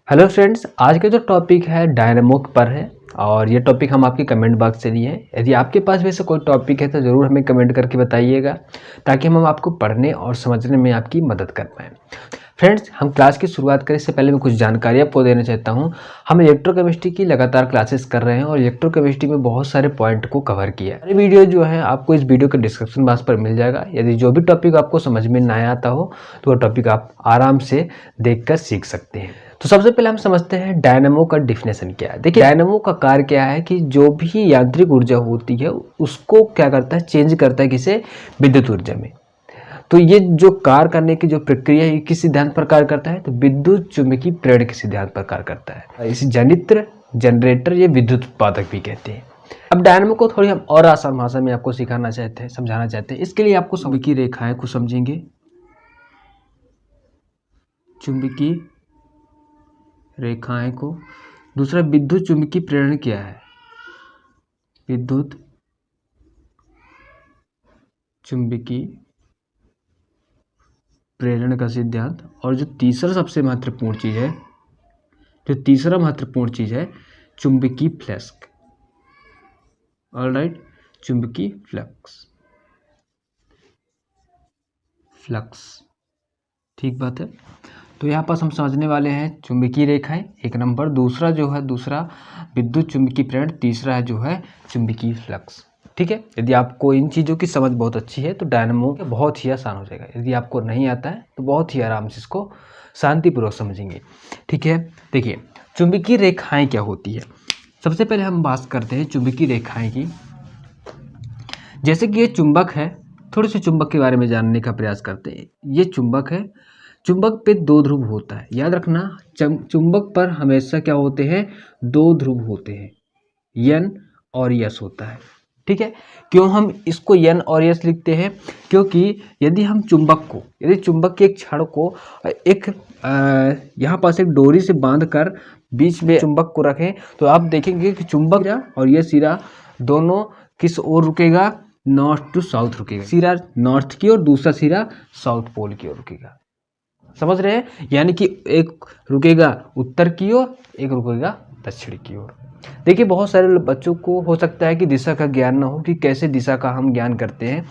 Hello friends, आज का जो टॉपिक है डायनेमो पर है और ये टॉपिक हम आपके कमेंट बॉक्स से लिए हैं। यदि आपके पास वैसे कोई टॉपिक है तो ज़रूर हमें कमेंट करके बताइएगा ताकि हम आपको पढ़ने और समझने में आपकी मदद कर पाएँ। फ्रेंड्स, हम क्लास की शुरुआत करें इससे पहले मैं कुछ जानकारी आपको देना चाहता हूँ। हम इलेक्ट्रोकेमिस्ट्री की लगातार क्लासेस कर रहे हैं और इलेक्ट्रोकेमिस्ट्री में बहुत सारे पॉइंट को कवर किया है। ये वीडियो जो है आपको इस वीडियो के डिस्क्रिप्शन बॉक्स पर मिल जाएगा। यदि जो भी टॉपिक आपको समझ में ना आता हो तो वो टॉपिक आप आराम से देखकर सीख सकते हैं। तो सबसे पहले हम समझते हैं डायनेमो का डिफिनेशन क्या है। देखिए, डायनेमो का कार्य क्या है कि जो भी यांत्रिक ऊर्जा होती है उसको क्या करता है, चेंज करता है किसे, विद्युत ऊर्जा में। तो ये जो कार्य करने की जो प्रक्रिया है किस सिद्धांत पर कार्य करता है, तो विद्युत चुम्बकीय प्रेरण के सिद्धांत पर कार्य करता है। इसे जनित्र, जनरेटर या विद्युत उत्पादक भी कहते हैं। अब डायनेमो को थोड़ी हम और आसान भाषा में आपको सिखाना चाहते हैं, समझाना चाहते हैं। इसके लिए आपको चुंबकीय रेखाएं को समझेंगे। चुंबकीय रेखाएं को, दूसरा विद्युत चुम्बकीय प्रेरण क्या है, विद्युत चुम्बकीय प्रेरण का सिद्धांत, और जो तीसरा सबसे महत्वपूर्ण चीज है, चुंबकीय फ्लक्स। ऑलराइट, चुंबकीय फ्लक्स। ठीक बात है। तो यहाँ पर हम समझने वाले हैं चुंबकीय रेखाएं एक नंबर, दूसरा जो है विद्युत चुंबकीय प्रेरण, तीसरा है जो है चुंबकीय फ्लक्स। ठीक है। यदि आपको इन चीज़ों की समझ बहुत अच्छी है तो डायनेमो बहुत ही आसान हो जाएगा। यदि आपको नहीं आता है तो बहुत ही आराम से इसको शांतिपूर्वक समझेंगे। ठीक है। देखिए, चुंबकीय रेखाएं क्या होती है। सबसे पहले हम बात करते हैं चुंबकीय रेखाएं की। जैसे कि ये चुंबक है, थोड़े से चुंबक के बारे में जानने का प्रयास करते हैं। ये चुंबक है, चुंबक पे दो ध्रुव होता है। याद रखना, चुंबक पर हमेशा क्या होते हैं, दो ध्रुव होते हैं, N और S होता है। ठीक है। क्यों हम इसको N और S लिखते हैं, क्योंकि यदि चुंबक के एक छड़ को एक यहाँ पास एक डोरी से बांधकर बीच में चुंबक को रखें तो आप देखेंगे कि चुंबक और ये सिरा दोनों किस ओर रुकेगा, नॉर्थ टू साउथ रुकेगा। सिरा नॉर्थ की ओर, दूसरा सिरा साउथ पोल की ओर रुकेगा। समझ रहे हैं, यानी कि एक रुकेगा उत्तर की ओर, एक रुकेगा दक्षिण की ओर। देखिए, बहुत सारे बच्चों को हो सकता है कि दिशा का ज्ञान ना हो कि कैसे दिशा का हम ज्ञान करते हैं।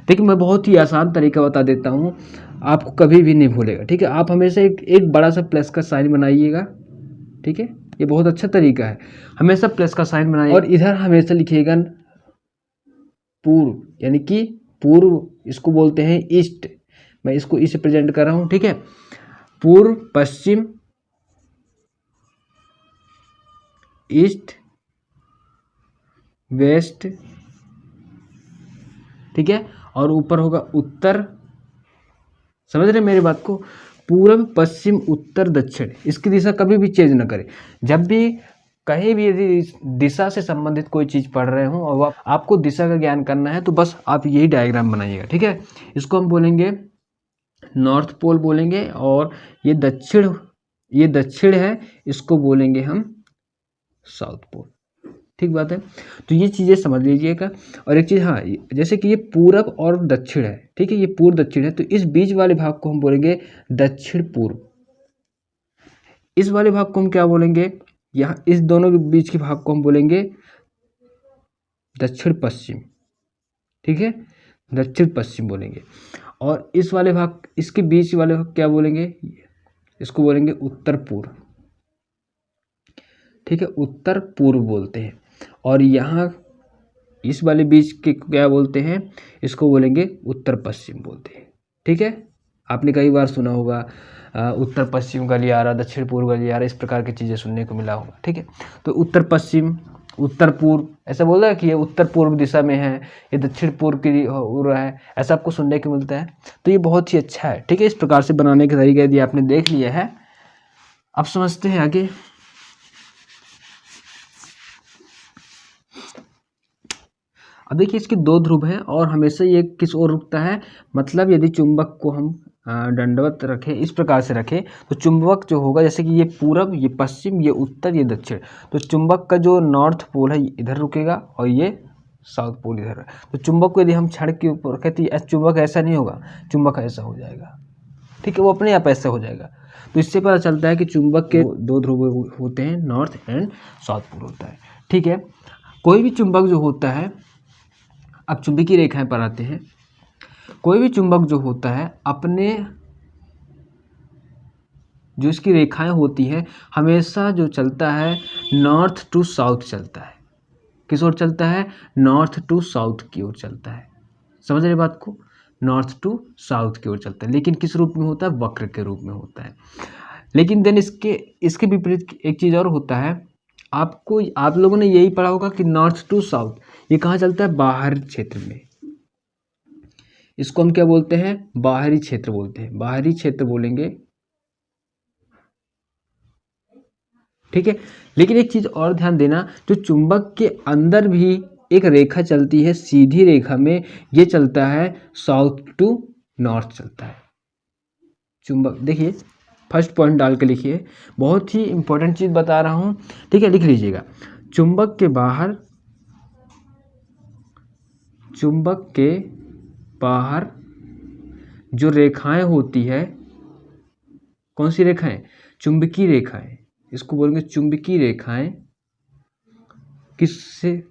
देखिए, मैं बहुत ही आसान तरीका बता देता हूँ, आपको कभी भी नहीं भूलेगा। ठीक है। आप हमेशा एक बड़ा सा प्लस का साइन बनाइएगा। ठीक है, ये बहुत अच्छा तरीका है। हमेशा प्लस का साइन बनाइए और इधर हमेशा लिखिएगा पूर्व, यानी कि पूर्व इसको बोलते हैं ईस्ट। मैं इसको इसे प्रेजेंट कर रहा हूं। ठीक है। पूर्व, पश्चिम, ईस्ट, वेस्ट। ठीक है। और ऊपर होगा उत्तर। समझ रहे मेरी बात को, पूर्व, पश्चिम, उत्तर, दक्षिण। इसकी दिशा कभी भी चेंज ना करें। जब भी कहीं भी यदि दिशा से संबंधित कोई चीज पढ़ रहे हो और आपको दिशा का ज्ञान करना है तो बस आप यही डायग्राम बनाइएगा। ठीक है। इसको हम बोलेंगे नॉर्थ पोल बोलेंगे, और ये दक्षिण है, इसको बोलेंगे हम साउथ पोल। ठीक बात है। तो ये चीजें समझ लीजिएगा। और एक चीज, हाँ, जैसे कि ये पूरब और दक्षिण है। ठीक है, ये पूर्व दक्षिण है, तो इस बीच वाले भाग को हम बोलेंगे दक्षिण पूर्व। इस वाले भाग को हम क्या बोलेंगे, यहाँ इस दोनों के बीच के भाग को हम बोलेंगे दक्षिण पश्चिम। ठीक है, दक्षिण पश्चिम बोलेंगे। और इस वाले भाग, इसके बीच वाले भाग क्या बोलेंगे, इसको बोलेंगे उत्तर पूर्व। ठीक है, उत्तर पूर्व बोलते हैं। और यहाँ इस वाले बीच के क्या बोलते हैं, इसको बोलेंगे उत्तर पश्चिम बोलते हैं। ठीक है। आपने कई बार सुना होगा उत्तर पश्चिम गलियारा, दक्षिण पूर्व गलियारा, इस प्रकार की चीज़ें सुनने को मिला होगा। ठीक है। तो उत्तर पश्चिम, उत्तर पूर्व, ऐसा बोल रहा है कि ये उत्तर पूर्व दिशा में है, ये दक्षिण पूर्व की हो रहा है, ऐसा आपको सुनने को मिलता है। तो ये बहुत ही अच्छा है। ठीक है। इस प्रकार से बनाने का तरीका यदि आपने देख लिया है, अब समझते हैं आगे। अब देखिए, इसके दो ध्रुव हैं और हमेशा ये किस ओर रुकता है, मतलब यदि चुंबक को हम दंडवत रखें, इस प्रकार से रखें, तो चुंबक जो होगा, जैसे कि ये पूरब, ये पश्चिम, ये उत्तर, ये दक्षिण, तो चुंबक का जो नॉर्थ पोल है इधर रुकेगा और ये साउथ पोल इधर है। तो चुंबक को यदि हम छड़ के ऊपर रखें तो चुंबक ऐसा नहीं होगा, चुंबक ऐसा हो जाएगा। ठीक है, वो अपने आप ऐसा हो जाएगा। तो इससे पता चलता है कि चुंबक के दो ध्रुव होते हैं, नॉर्थ एंड साउथ पोल होता है। ठीक है, कोई भी चुंबक जो होता है, अब चुंबकीय रेखाएं पर आते हैं। कोई भी चुंबक जो होता है अपने जो इसकी रेखाएं होती हैं हमेशा जो चलता है नॉर्थ टू साउथ चलता है। किस ओर चलता है? नॉर्थ टू साउथ की ओर चलता है। समझ रहे बात को? नॉर्थ टू साउथ की ओर चलता है, लेकिन किस रूप में होता है? वक्र के रूप में होता है। लेकिन देन इसके विपरीत एक चीज़ और होता है, आप लोगों ने यही पढ़ा होगा कि नॉर्थ टू साउथ ये कहाँ चलता है? बाहरी क्षेत्र में। इसको हम क्या बोलते हैं? बाहरी क्षेत्र बोलते हैं, बाहरी क्षेत्र बोलेंगे। ठीक है, लेकिन एक चीज और ध्यान देना, जो चुंबक के अंदर भी एक रेखा चलती है सीधी रेखा में, ये चलता है साउथ टू नॉर्थ चलता है चुंबक। देखिए फर्स्ट पॉइंट डाल के लिखिए, बहुत ही इंपॉर्टेंट चीज बता रहा हूं। ठीक है, लिख लीजिएगा। चुंबक के बाहर जो रेखाएं होती है, कौन सी रेखाएं? चुंबकीय रेखाएं। इसको बोलेंगे चुंबकीय रेखाएं। किस से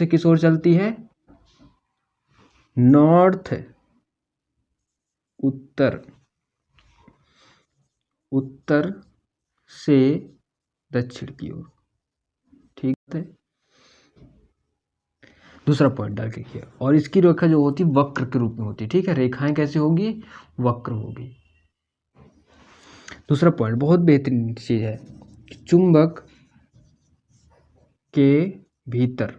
किस ओर चलती है? नॉर्थ, उत्तर से दक्षिण की ओर। ठीक है, दूसरा पॉइंट डाल के लिखिए। और इसकी रेखा जो होती है वक्र के रूप में होती है। ठीक है, रेखाएं कैसी होगी? वक्र होगी। दूसरा पॉइंट बहुत बेहतरीन चीज है, चुंबक के भीतर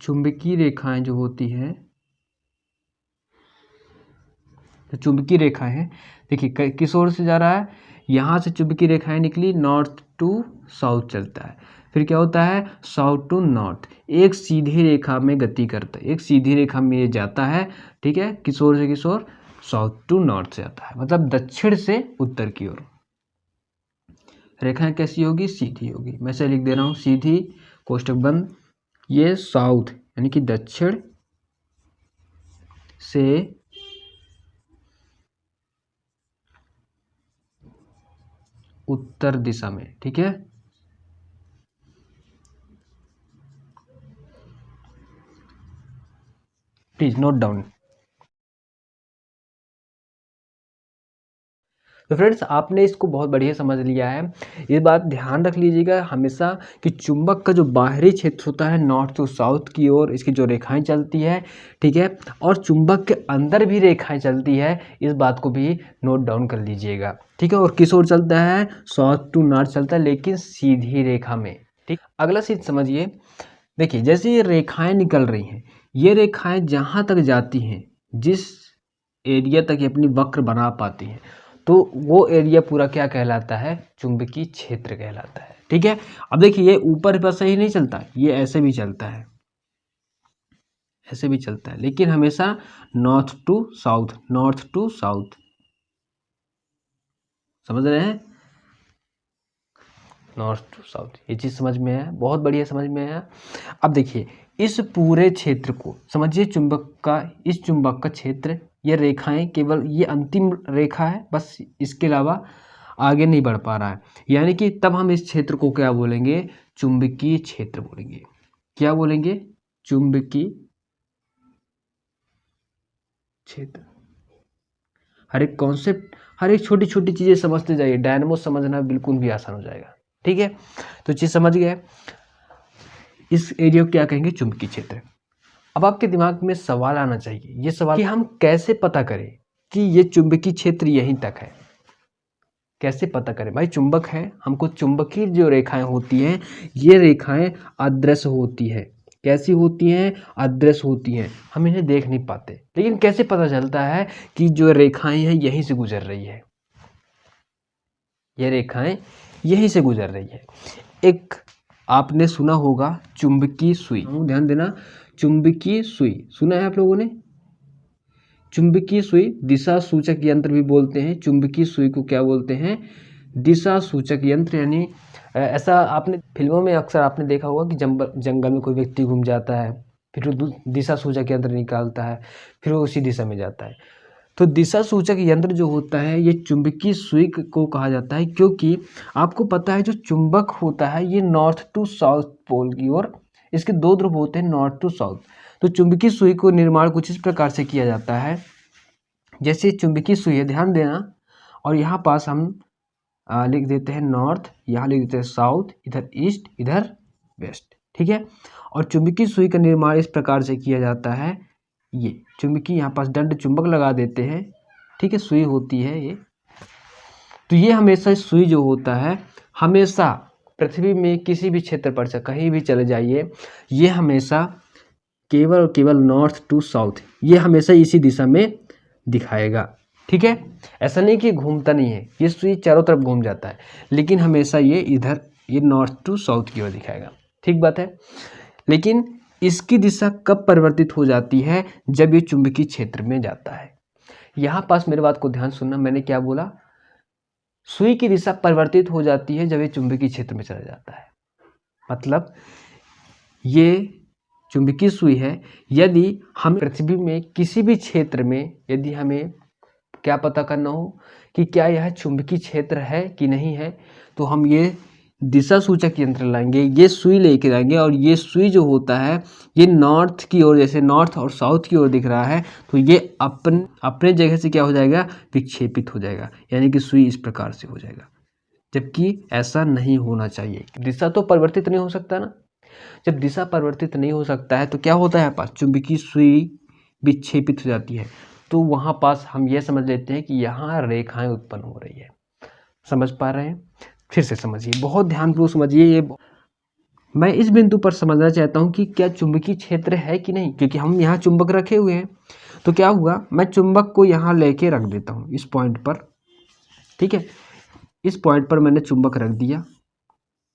चुंबकीय रेखाएं जो होती हैं, तो चुंबकीय रेखा है, देखिए किस ओर से जा रहा है? यहाँ से चुंबकीय रेखाएं निकली, नॉर्थ टू साउथ चलता है। फिर क्या होता है? साउथ टू नॉर्थ, एक सीधी रेखा में गति करता है, एक सीधी रेखा में ये जाता है। ठीक है, किस ओर से किस ओर? साउथ टू नॉर्थ से आता है, मतलब दक्षिण से उत्तर की ओर। रेखाएं कैसी होगी? सीधी होगी। मैं से लिख दे रहा हूँ, सीधी, कोष्टक बंद। ये साउथ यानी कि दक्षिण से उत्तर दिशा में। ठीक है, प्लीज नोट डाउन। तो फ्रेंड्स, आपने इसको बहुत बढ़िया समझ लिया है। ये बात ध्यान रख लीजिएगा हमेशा कि चुंबक का जो बाहरी क्षेत्र होता है नॉर्थ टू साउथ की ओर, इसकी जो रेखाएं चलती है, ठीक है, और चुंबक के अंदर भी रेखाएं चलती है, इस बात को भी नोट डाउन कर लीजिएगा। ठीक है, और किस ओर चलता है? साउथ टू नॉर्थ चलता है, लेकिन सीधी रेखा में। ठीक, अगला चीज समझिए। देखिए जैसे ये रेखाएं निकल रही हैं, ये रेखाएं जहां तक जाती हैं, जिस एरिया तक ये अपनी वक्र बना पाती हैं, तो वो एरिया पूरा क्या कहलाता है? चुंबकीय क्षेत्र कहलाता है। ठीक है, अब देखिए ये ऊपर बस ही नहीं चलता, ये ऐसे भी चलता है, ऐसे भी चलता है, लेकिन हमेशा north to south, north to south. समझ रहे हैं? नॉर्थ टू साउथ, ये चीज समझ में है, बहुत बढ़िया समझ में है। अब देखिए इस पूरे क्षेत्र को समझिए, इस चुंबक का क्षेत्र, ये रेखाएं केवल ये अंतिम रेखा है, बस इसके अलावा आगे नहीं बढ़ पा रहा है। यानी कि तब हम इस क्षेत्र को क्या बोलेंगे? चुंबकीय क्षेत्र बोलेंगे। क्या बोलेंगे? चुंबकीय क्षेत्र। हर एक कॉन्सेप्ट, हर एक छोटी छोटी चीजें समझते जाइए, डायनामो समझना बिल्कुल भी आसान हो जाएगा। ठीक है, तो चीज समझ गए। इस एरिया को क्या कहेंगे? चुंबकीय क्षेत्र। अब आपके दिमाग में सवाल आना चाहिए, ये सवाल कि हम कैसे पता करें कि ये चुंबकीय क्षेत्र यहीं तक है? कैसे पता करें? भाई चुंबक है, हमको चुंबकीय जो रेखाएं होती हैं, ये रेखाएं अदृश्य होती है। कैसी होती हैं? अदृश्य होती हैं, हम इन्हें देख नहीं पाते। लेकिन कैसे पता चलता है कि जो रेखाएं हैं यहीं से गुजर रही है? ये रेखाएं यहीं से गुजर रही है। एक आपने सुना होगा चुंबकीय सुई, ध्यान देना, चुंबकीय सुई सुना है आप लोगों ने? चुंबकीय सुई, दिशा सूचक यंत्र भी बोलते हैं। चुंबकीय सुई को क्या बोलते हैं? दिशा सूचक यंत्र। यानी ऐसा आपने फिल्मों में अक्सर आपने देखा होगा कि जंगल में कोई व्यक्ति घूम जाता है, फिर वो दिशा सूचक यंत्र निकालता है, फिर वो उसी दिशा में जाता है। तो दिशा सूचक यंत्र जो होता है ये चुंबकीय सुई को कहा जाता है, क्योंकि आपको पता है जो चुंबक होता है ये नॉर्थ टू साउथ पोल की ओर, इसके दो ध्रुव होते हैं नॉर्थ टू साउथ। तो चुंबकीय सुई को निर्माण कुछ इस प्रकार से किया जाता है, जैसे चुंबकीय सुई है, ध्यान देना, और यहाँ पास हम लिख देते हैं नॉर्थ, यहाँ लिख देते हैं साउथ, इधर ईस्ट, इधर वेस्ट, ठीक है। और चुंबकीय सुई का निर्माण इस प्रकार से किया जाता है, ये चुंबकीय यहाँ पास दंड चुंबक लगा देते हैं, ठीक है, सुई होती है ये। तो ये हमेशा सुई जो होता है हमेशा पृथ्वी में किसी भी क्षेत्र पर से कहीं भी चले जाइए, ये हमेशा केवल और केवल नॉर्थ टू साउथ, ये हमेशा इसी दिशा में दिखाएगा, ठीक है। ऐसा नहीं कि घूमता नहीं है, ये सुई चारों तरफ घूम जाता है, लेकिन हमेशा ये इधर, ये नॉर्थ टू साउथ की ओर दिखाएगा, ठीक बात है। लेकिन इसकी दिशा कब परिवर्तित हो जाती है? जब ये चुंबकीय क्षेत्र में जाता है। यहाँ पास मेरे बात को ध्यान सुनना, मैंने क्या बोला, सुई की दिशा परिवर्तित हो जाती है जब ये चुंबकीय क्षेत्र में चला जाता है। मतलब ये चुंबकीय सुई है, यदि हम पृथ्वी में किसी भी क्षेत्र में यदि हमें क्या पता करना हो कि क्या यह चुंबकीय क्षेत्र है कि नहीं है, तो हम ये दिशा सूचक यंत्र लाएंगे, ये सुई लेके आएंगे, और ये सुई जो होता है ये नॉर्थ की ओर, जैसे नॉर्थ और साउथ की ओर दिख रहा है, तो ये अपने जगह से क्या हो जाएगा, विक्षेपित हो जाएगा, यानी कि सुई इस प्रकार से हो जाएगा, जबकि ऐसा नहीं होना चाहिए। दिशा तो परिवर्तित नहीं हो सकता ना, जब दिशा परिवर्तित नहीं हो सकता है तो क्या होता है, पास चुंबकीय सुई विक्षेपित हो जाती है, तो वहाँ पास हम ये समझ लेते हैं कि यहाँ रेखाएं उत्पन्न हो रही है। समझ पा रहे हैं? फिर से समझिए, बहुत ध्यानपूर्वक समझिए। ये मैं इस बिंदु पर समझना चाहता हूँ कि क्या चुंबकीय क्षेत्र है कि नहीं, क्योंकि हम यहाँ चुंबक रखे हुए हैं। तो क्या हुआ, मैं चुंबक को यहाँ लेके रख देता हूँ इस पॉइंट पर, ठीक है, इस पॉइंट पर मैंने चुंबक रख दिया,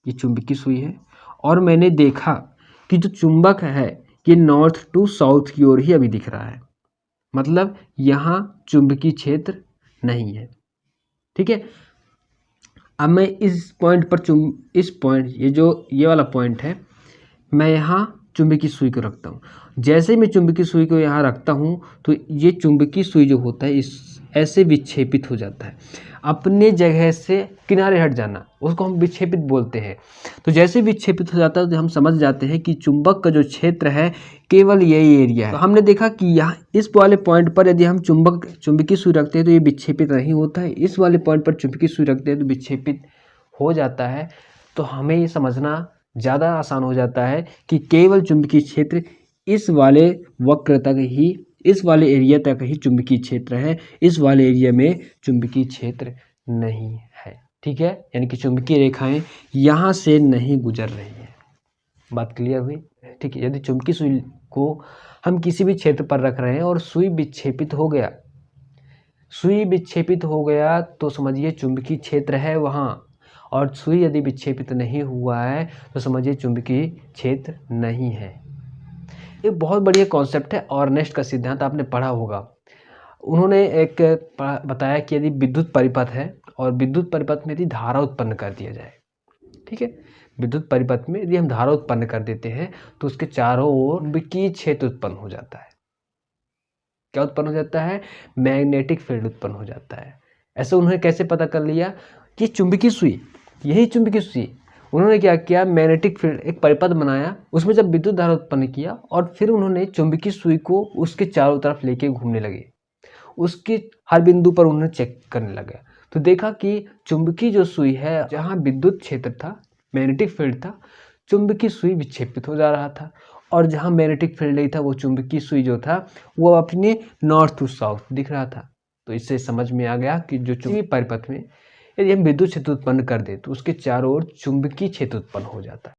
ये चुंबकीय सुई है, और मैंने देखा कि जो चुंबक है ये नॉर्थ टू साउथ की ओर ही अभी दिख रहा है, मतलब यहाँ चुंबकीय क्षेत्र नहीं है, ठीक है। अब मैं इस पॉइंट पर इस पॉइंट, ये वाला पॉइंट है, मैं यहाँ चुंबकीय सुई को रखता हूँ। जैसे मैं चुंबकीय सुई को यहाँ रखता हूँ तो ये चुंबकीय सुई जो होता है इस ऐसे विक्षेपित हो जाता है, अपने जगह से किनारे हट जाना, उसको हम विक्षेपित बोलते हैं। तो जैसे विक्षेपित हो जाता है तो हम समझ जाते हैं कि चुंबक का जो क्षेत्र है केवल यही एरिया है। तो हमने देखा कि यहाँ इस वाले पॉइंट पर यदि हम चुंबकीय सुई रखते हैं तो ये विक्षेपित नहीं होता है, इस वाले पॉइंट पर चुंबकीय सुई रखते हैं तो विक्षेपित हो जाता है। तो हमें ये समझना ज़्यादा आसान हो जाता है कि केवल चुंबकीय क्षेत्र इस वाले वक्र तक ही, इस वाले एरिया तक ही चुंबकीय क्षेत्र है, इस वाले एरिया में चुंबकीय क्षेत्र नहीं है, ठीक है। यानी कि चुंबकीय रेखाएं यहाँ से नहीं गुजर रही है। बात क्लियर हुई? ठीक है। यदि चुंबकीय सुई को हम किसी भी क्षेत्र पर रख रहे हैं और सुई विक्षेपित हो गया तो समझिए चुंबकीय क्षेत्र है वहाँ, और सुई यदि विक्षेपित नहीं हुआ है तो समझिए चुंबकीय क्षेत्र नहीं है। ये बहुत बढ़िया कॉन्सेप्ट है। ऑर्नेस्ट का सिद्धांत आपने पढ़ा होगा। उन्होंने एक बताया कि यदि विद्युत परिपथ है और विद्युत परिपथ में यदि धारा उत्पन्न कर दिया जाए, ठीक है, विद्युत परिपथ में यदि हम धारा उत्पन्न कर देते हैं तो उसके चारों ओर चुंबकीय क्षेत्र उत्पन्न हो जाता है। क्या उत्पन्न हो जाता है? मैग्नेटिक फील्ड उत्पन्न हो जाता है। ऐसे उन्होंने कैसे पता कर लिया कि चुंबकीय सुई, यही चुंबकीय सुई, उन्होंने क्या किया, मैग्नेटिक फील्ड एक परिपथ बनाया, उसमें जब विद्युत धारा उत्पन्न किया और फिर उन्होंने चुंबकीय सुई को उसके चारों तरफ लेके घूमने लगे, उसके हर बिंदु पर उन्होंने चेक करने लगे, तो देखा कि चुंबकीय जो सुई है, जहाँ विद्युत क्षेत्र था, मैग्नेटिक फील्ड था, चुंबकीय सुई विक्षेपित हो जा रहा था, और जहाँ मैग्नेटिक फील्ड नहीं था वो चुंबकीय सुई जो था वो अपने नॉर्थ टू साउथ दिख रहा था। तो इससे समझ में आ गया कि जो चुंबकीय परिपथ में यदि हम विद्युत क्षेत्र उत्पन्न कर दें तो उसके चारों ओर चुंबकीय क्षेत्र उत्पन्न हो जाता है।